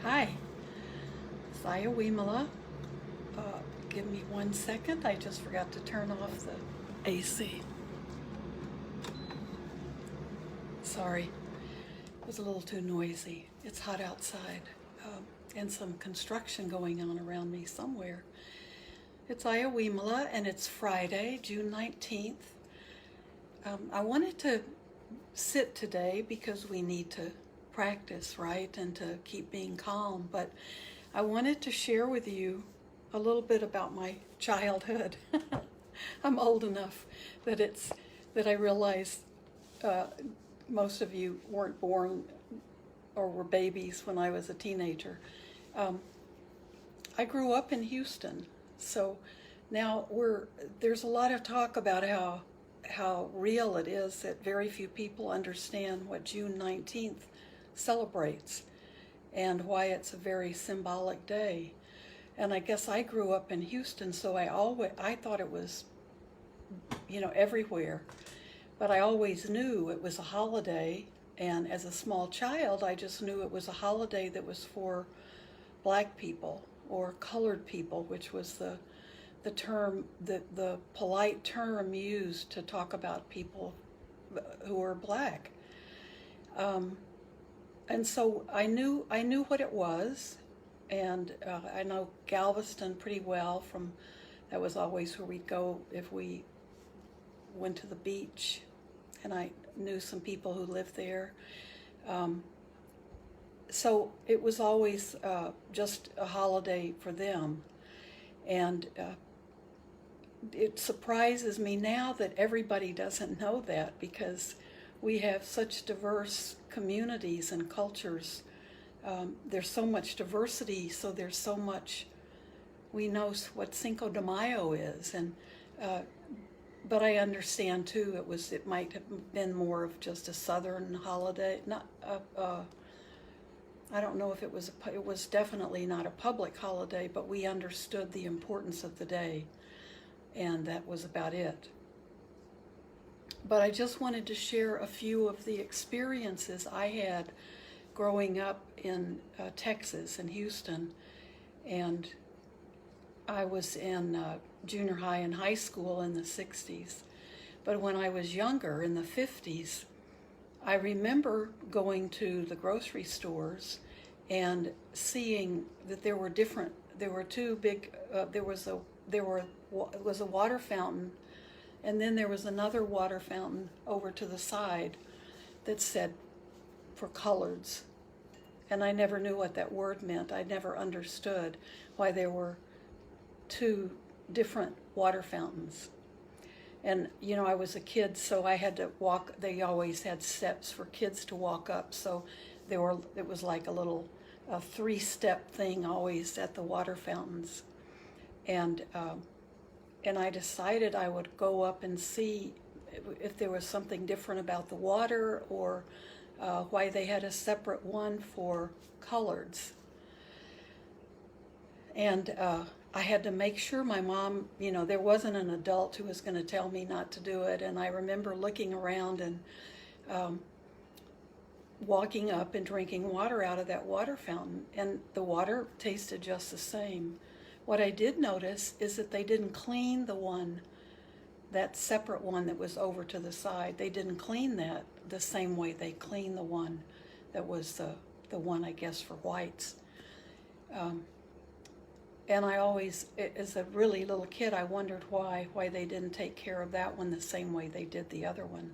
Hi, it's Ayya Vimala. Give me 1 second. I just forgot to turn off the AC. Sorry, it was a little too noisy. It's hot outside and some construction going on around me somewhere. It's Ayya Vimala and it's Friday, June 19th. I wanted to sit today because we need to practice, right, and to keep being calm, but I wanted to share with you a little bit about my childhood. I'm old enough that I realize most of you weren't born or were babies when I was a teenager. I grew up in Houston, so now there's a lot of talk about how real it is that very few people understand what June 19th celebrates and why it's a very symbolic day. And I guess I grew up in Houston, so I thought it was, everywhere. But I always knew it was a holiday, and as a small child, I just knew it was a holiday that was for black people or colored people, which was the term, the polite term used to talk about people who were black. And so I knew what it was, and I know Galveston pretty well that was always where we'd go if we went to the beach, and I knew some people who lived there. So it was always just a holiday for them. And it surprises me now that everybody doesn't know that, because we have such diverse communities and cultures. There's so much diversity, so there's so much. We know what Cinco de Mayo is, and but I understand too. It might have been more of just a Southern holiday. Not I don't know if it was. It was definitely not a public holiday, but we understood the importance of the day, and that was about it. But I just wanted to share a few of the experiences I had growing up in Texas, in Houston. And I was in junior high and high school in the 60s. But when I was younger, in the 50s, I remember going to the grocery stores and seeing that there were two big, it was a water fountain, and then there was another water fountain over to the side that said for coloreds. And I never knew what that word meant. I never understood why there were two different water fountains. And, I was a kid, so I had to walk. They always had steps for kids to walk up. So it was like a 3-step thing always at the water fountains. And I decided I would go up and see if there was something different about the water, or why they had a separate one for coloreds. And I had to make sure my mom, there wasn't an adult who was going to tell me not to do it. And I remember looking around and walking up and drinking water out of that water fountain, and the water tasted just the same. What I did notice is that they didn't clean that separate one that was over to the side. They didn't clean that the same way they cleaned the one that was the one, I guess, for whites. And I always, as a really little kid, I wondered why they didn't take care of that one the same way they did the other one.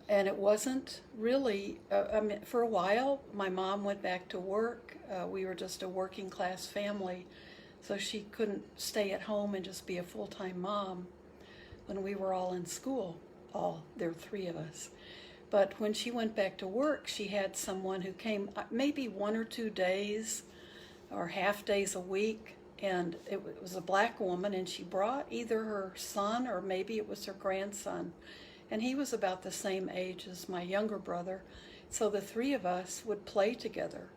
And it wasn't really, for a while, my mom went back to work. We were just a working class family, so she couldn't stay at home and just be a full-time mom when we were all in school. There were 3 of us. But when she went back to work, she had someone who came maybe 1 or 2 days or half days a week, and it was a black woman, and she brought either her son or maybe it was her grandson. And he was about the same age as my younger brother. So the 3 of us would play together.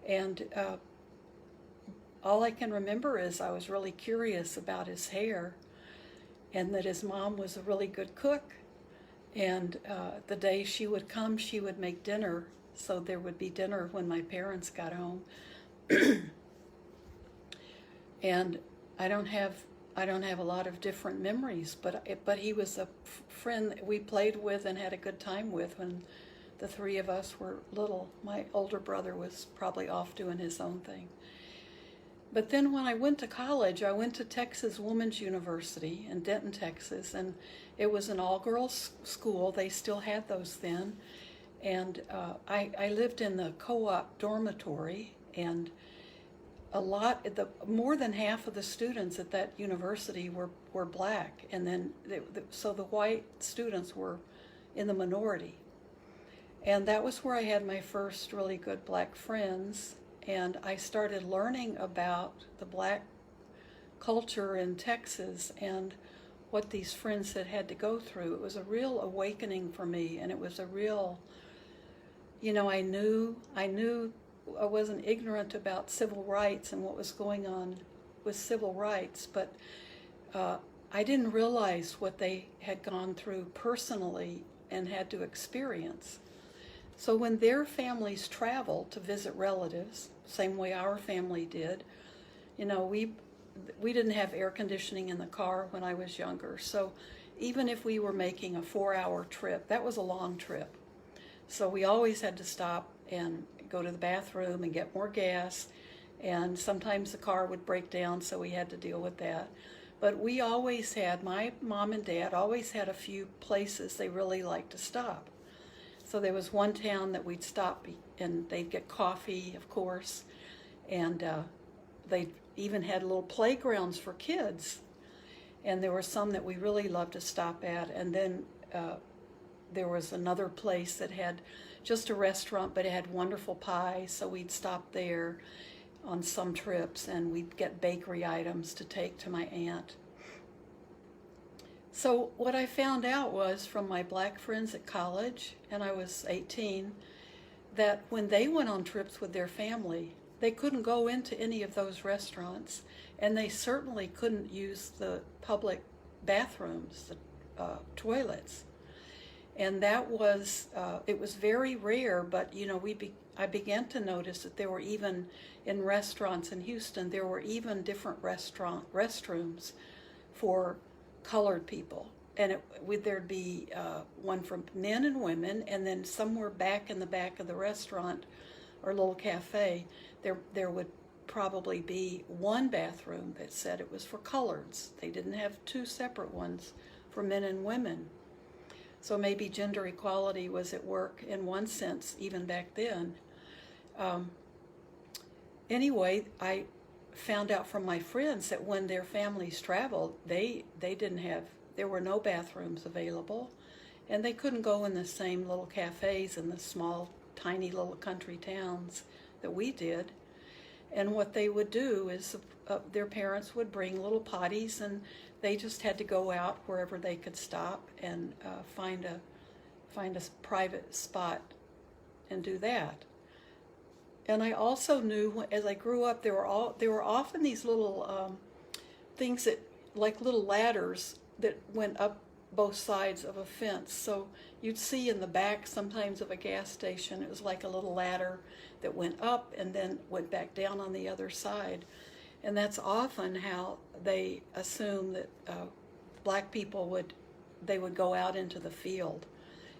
And all I can remember is I was really curious about his hair, and that his mom was a really good cook. And the day she would come, she would make dinner so there would be dinner when my parents got home. And I don't have a lot of different memories, but he was a friend that we played with and had a good time with when the three of us were little. My older brother was probably off doing his own thing. But then when I went to college, I went to Texas Women's University in Denton, Texas, and it was an all-girls school. They still had those then. And I lived in the co-op dormitory, and more than half of the students at that university were black, and then so the white students were in the minority. And that was where I had my first really good black friends, and I started learning about the black culture in Texas and what these friends had to go through. It was a real awakening for me, and it was a real, I knew I wasn't ignorant about civil rights and what was going on with civil rights, but I didn't realize what they had gone through personally and had to experience. So when their families traveled to visit relatives, same way our family did, we didn't have air conditioning in the car when I was younger. So even if we were making a 4-hour trip, that was a long trip. So we always had to stop and go to the bathroom and get more gas, and sometimes the car would break down, so we had to deal with that. But we always had, my mom and dad always had a few places they really liked to stop. So there was one town that we'd stop, and they'd get coffee, of course, and they even had little playgrounds for kids. And there were some that we really loved to stop at. And then there was another place that had just a restaurant, but it had wonderful pies, so we'd stop there on some trips, and we'd get bakery items to take to my aunt. So what I found out was from my black friends at college, and I was 18, that when they went on trips with their family, they couldn't go into any of those restaurants, and they certainly couldn't use the public bathrooms, the toilets. And that was, it was very rare, but I began to notice that there were even, in restaurants in Houston, there were even different restrooms for colored people. And there'd be one for men and women, and then somewhere back in the back of the restaurant or little cafe, there would probably be one bathroom that said it was for coloreds. They didn't have two separate ones for men and women. So maybe gender equality was at work in one sense, even back then. Anyway, I found out from my friends that when their families traveled, there were no bathrooms available, and they couldn't go in the same little cafes in the small, tiny little country towns that we did. And what they would do is their parents would bring little potties, and they just had to go out wherever they could stop and find a private spot and do that. And I also knew as I grew up, there were often these little things that, like little ladders that went up both sides of a fence. So you'd see in the back sometimes of a gas station, it was like a little ladder that went up and then went back down on the other side. And that's often how they assume that black people would go out into the field,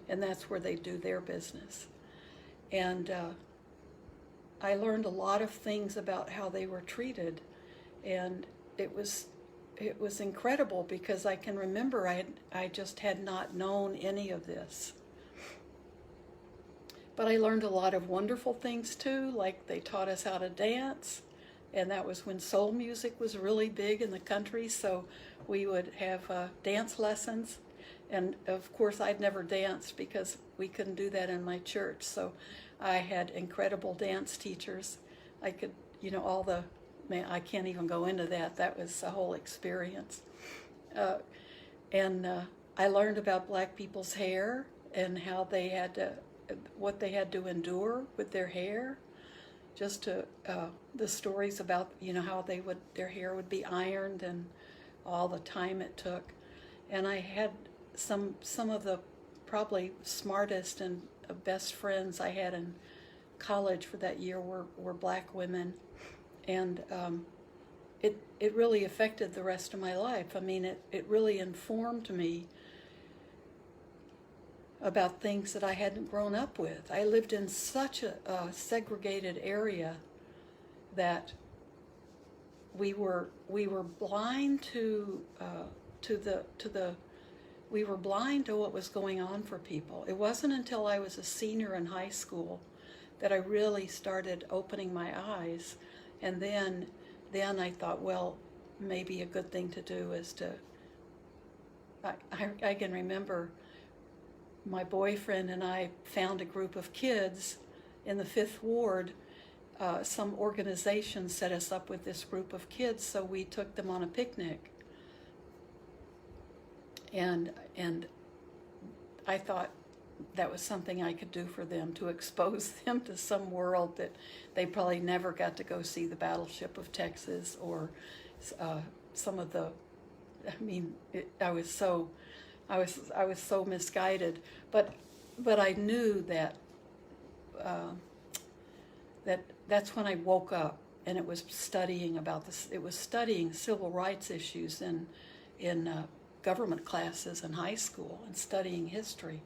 and that's where they do their business. And I learned a lot of things about how they were treated, and it was incredible because I can remember I just had not known any of this. But I learned a lot of wonderful things too, like they taught us how to dance, and that was when soul music was really big in the country, so we would have dance lessons. And of course I'd never danced because we couldn't do that in my church, so I had incredible dance teachers. I could, I can't even go into that. That was a whole experience. And I learned about black people's hair and how what they had to endure with their hair. Just the stories about, how their hair would be ironed and all the time it took. And I had some of the probably smartest and best friends I had in college for that year were black women, and it really affected the rest of my life. I mean, it really informed me about things that I hadn't grown up with. I lived in such a segregated area that we were blind to we were blind to what was going on for people. It wasn't until I was a senior in high school that I really started opening my eyes, and then I thought, well, maybe a good thing to do is to. I can remember my boyfriend and I found a group of kids in the 5th Ward. Some organization set us up with this group of kids, so we took them on a picnic. And I thought that was something I could do for them, to expose them to some world that they probably never got to go see, the Battleship of Texas or some of the. I mean, I was so misguided, but I knew that that's when I woke up, and it was studying about this. It was studying civil rights issues in government classes in high school, and studying history.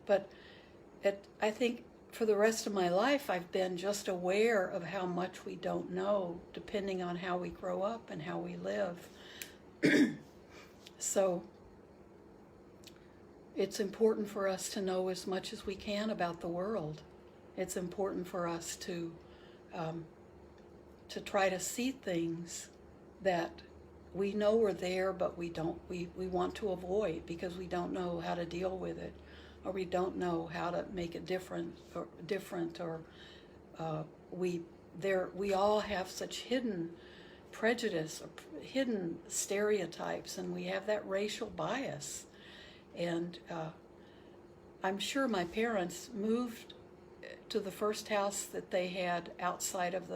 But I think for the rest of my life, I've been just aware of how much we don't know, depending on how we grow up and how we live. So it's important for us to know as much as we can about the world. It's important for us to try to see things that we know are there, but we want to avoid because we don't know how to deal with it, or we don't know how to make it different, or we all have such hidden prejudice, or hidden stereotypes, and we have that racial bias. And I'm sure my parents moved to the first house that they had outside of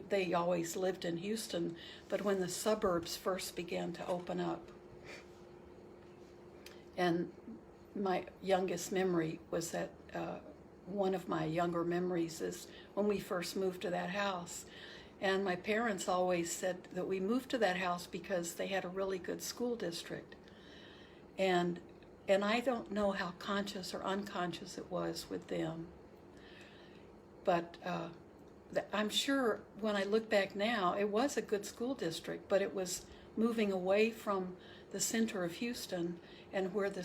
they always lived in Houston, but when the suburbs first began to open up. And my youngest memory was that one of my younger memories is when we first moved to that house. And my parents always said that we moved to that house because they had a really good school district. And I don't know how conscious or unconscious it was with them. But I'm sure when I look back now, it was a good school district, but it was moving away from the center of Houston, and where the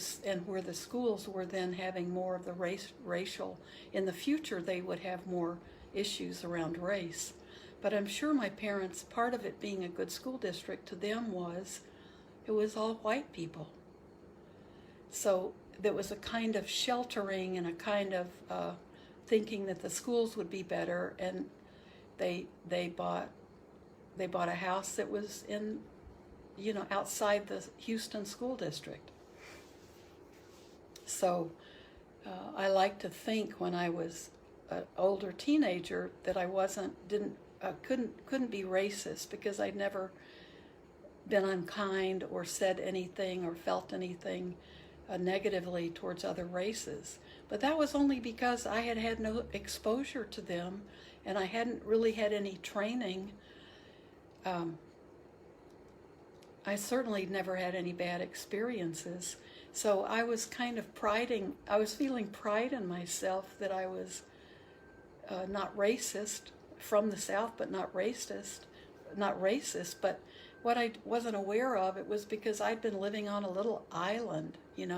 schools were then having more of the racial. In the future, they would have more issues around race. But I'm sure my parents, part of it being a good school district to them it was all white people. So there was a kind of sheltering and a kind of thinking that the schools would be better, and they bought a house that was in, outside the Houston school district. So I like to think when I was an older teenager that I couldn't be racist, because I'd never been unkind or said anything or felt anything negatively towards other races. But that was only because I had had no exposure to them, and I hadn't really had any training. I certainly never had any bad experiences. So I was kind of feeling pride in myself that I was not racist, from the South, but not racist. But what I wasn't aware of, it was because I'd been living on a little island, and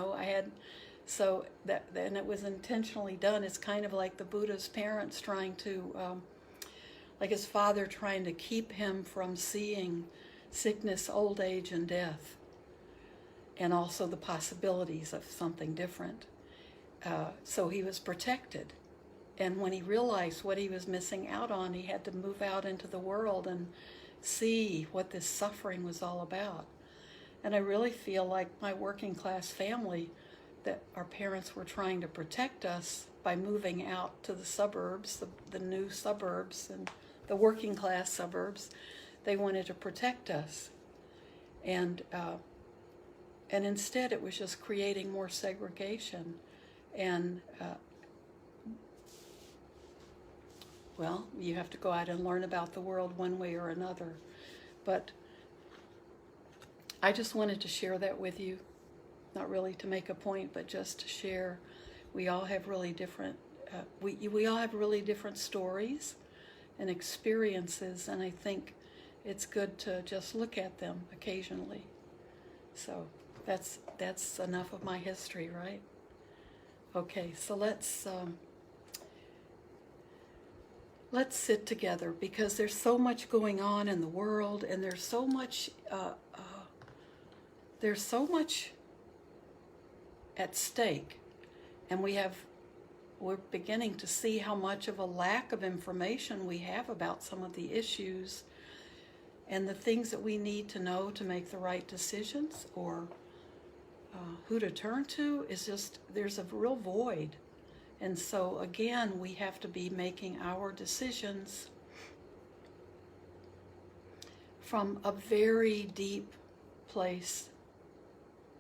it was intentionally done. It's kind of like the Buddha's parents trying to, like his father trying to keep him from seeing sickness, old age, and death, and also the possibilities of something different. So he was protected. And when he realized what he was missing out on, he had to move out into the world and see what this suffering was all about. And I really feel like my working class family, that our parents were trying to protect us by moving out to the suburbs, the new suburbs and the working class suburbs. They wanted to protect us. And instead it was just creating more segregation. And, well, you have to go out and learn about the world one way or another. But I just wanted to share that with you. Not really to make a point, but just to share. We all have really different, we all have really different stories and experiences, and I think it's good to just look at them occasionally. So that's enough of my history, right? Okay, so let's sit together, because there's so much going on in the world, and there's so much at stake, and we're beginning to see how much of a lack of information we have about some of the issues and the things that we need to know to make the right decisions, or who to turn to. Is just, there's a real void. And so again, we have to be making our decisions from a very deep place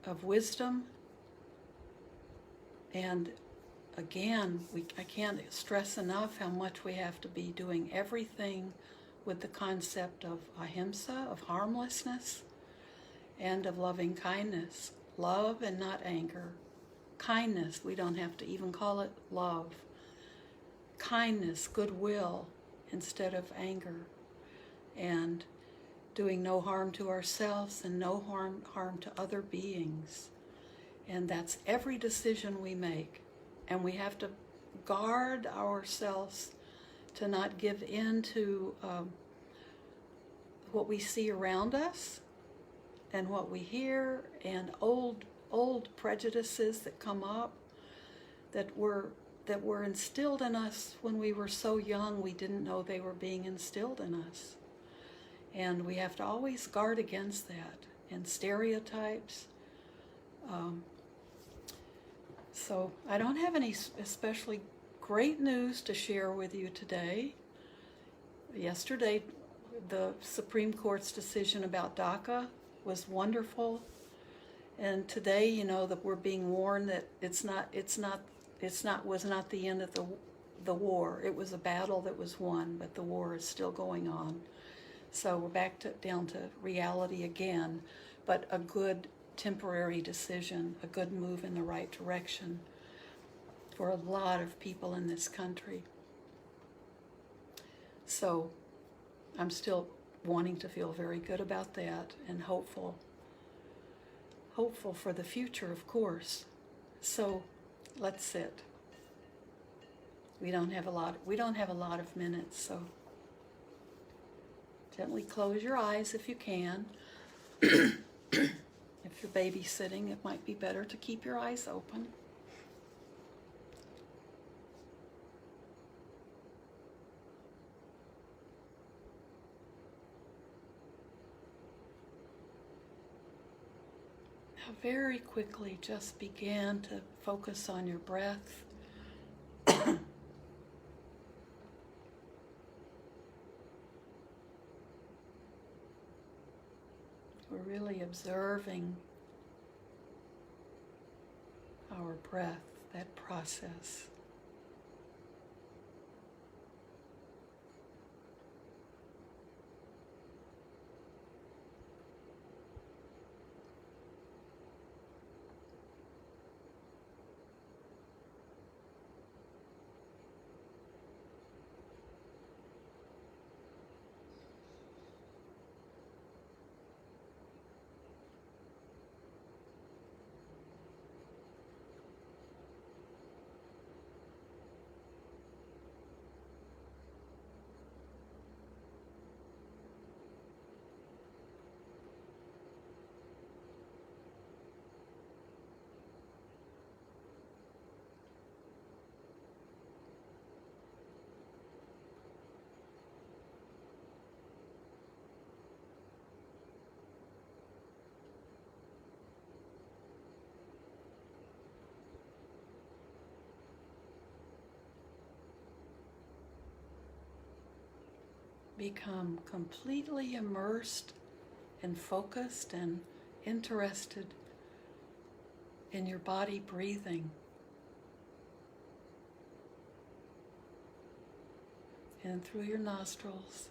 of wisdom. And again, I can't stress enough how much we have to be doing everything with the concept of ahimsa, of harmlessness, and of loving kindness. Love and not anger. Kindness, we don't have to even call it love. Kindness, goodwill, instead of anger. And doing no harm to ourselves and no harm to other beings. And that's every decision we make. And we have to guard ourselves to not give in to what we see around us and what we hear, and old prejudices that come up that were instilled in us when we were so young we didn't know they were being instilled in us. And we have to always guard against that, and stereotypes. So I don't have any especially great news to share with you today. Yesterday, the Supreme Court's decision about DACA was wonderful. And today, you know, that we're being warned that was not the end of the war. It was a battle that was won, but the war is still going on. So we're down to reality again, but a good temporary decision, a good move in the right direction for a lot of people in this country. So I'm still wanting to feel very good about that, and hopeful for the future, of course. So let's sit. We don't have a lot of minutes, so gently close your eyes if you can. If you're babysitting, it might be better to keep your eyes open. Now, very quickly, just begin to focus on your breath. We're really observing our breath, that process. Become completely immersed and focused and interested in your body breathing. In through your nostrils,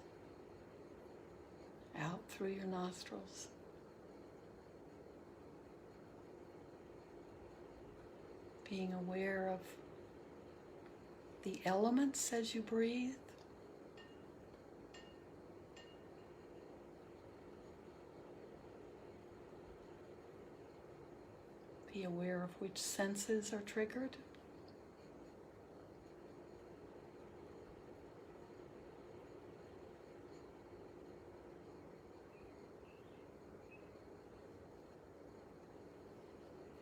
out through your nostrils. Being aware of the elements as you breathe. Be aware of which senses are triggered.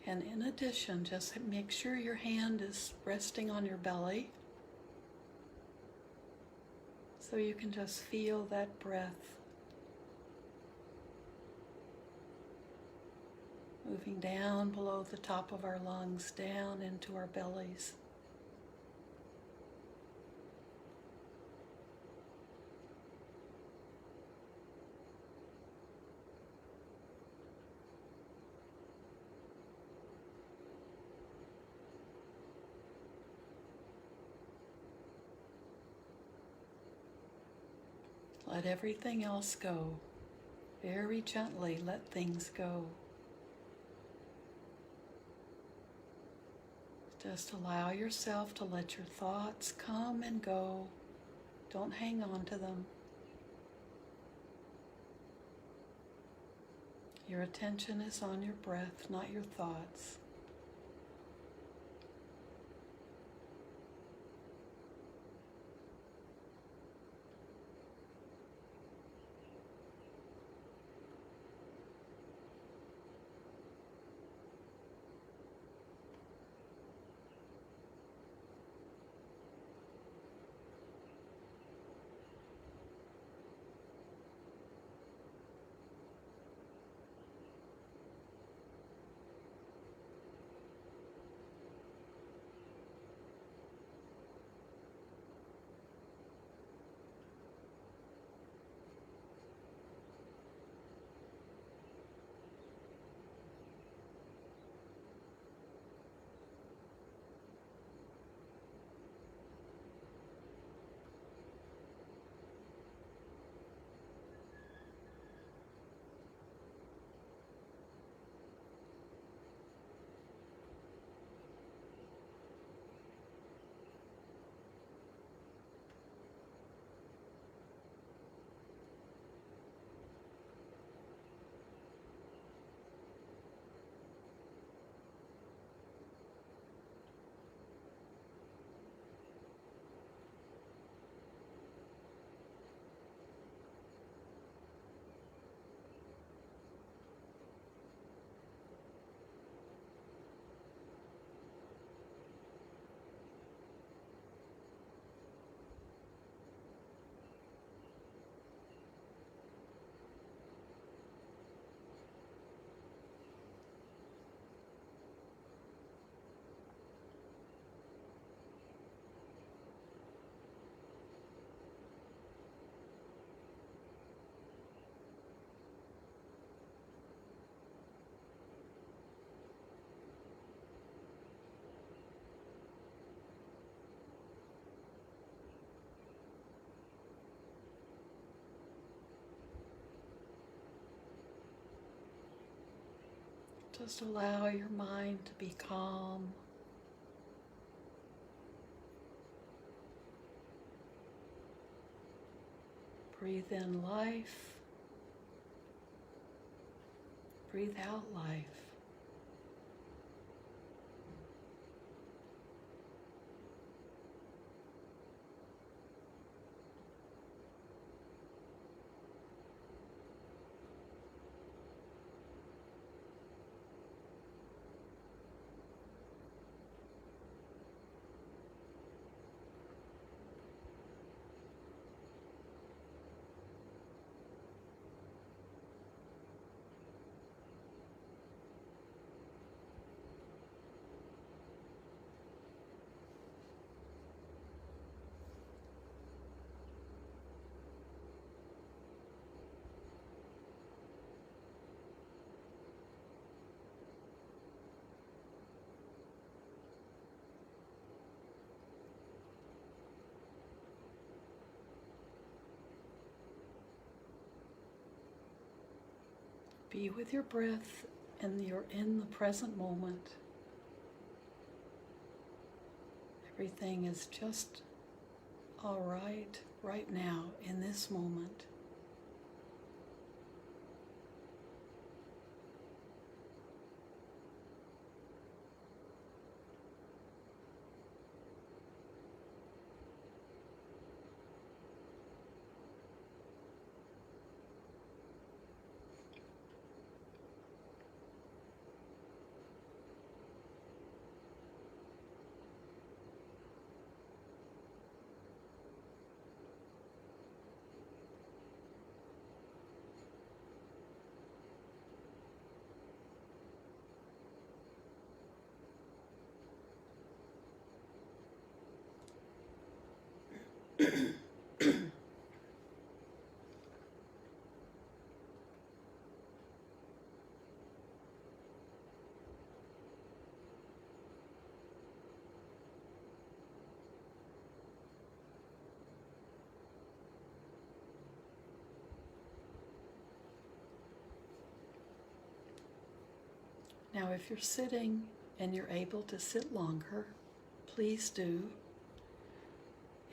And in addition, just make sure your hand is resting on your belly so you can just feel that breath moving down below the top of our lungs, down into our bellies. Let everything else go. Very gently let things go. Just allow yourself to let your thoughts come and go. Don't hang on to them. Your attention is on your breath, not your thoughts. Just allow your mind to be calm. Breathe in life. Breathe out life. Be with your breath, and you're in the present moment. Everything is just all right now, in this moment. Now, if you're sitting and you're able to sit longer, please do.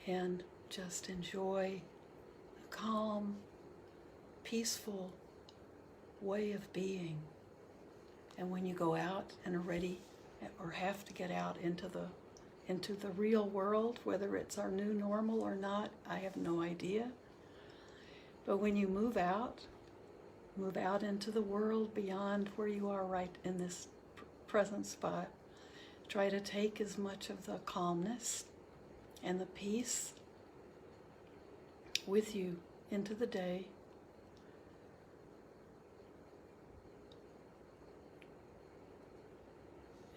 And just enjoy the calm, peaceful way of being. And when you go out and are ready or have to get out into the real world, whether it's our new normal or not, I have no idea. But when you move out into the world beyond where you are right in this present spot. Try to take as much of the calmness and the peace with you into the day.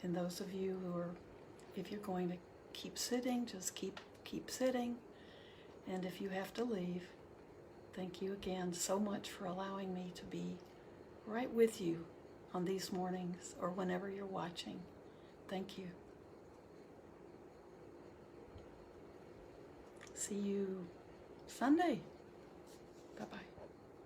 And those of you who are, if you're going to keep sitting, just keep sitting. And if you have to leave, thank you again so much for allowing me to be right with you on these mornings or whenever you're watching. Thank you. See you Sunday. Bye-bye.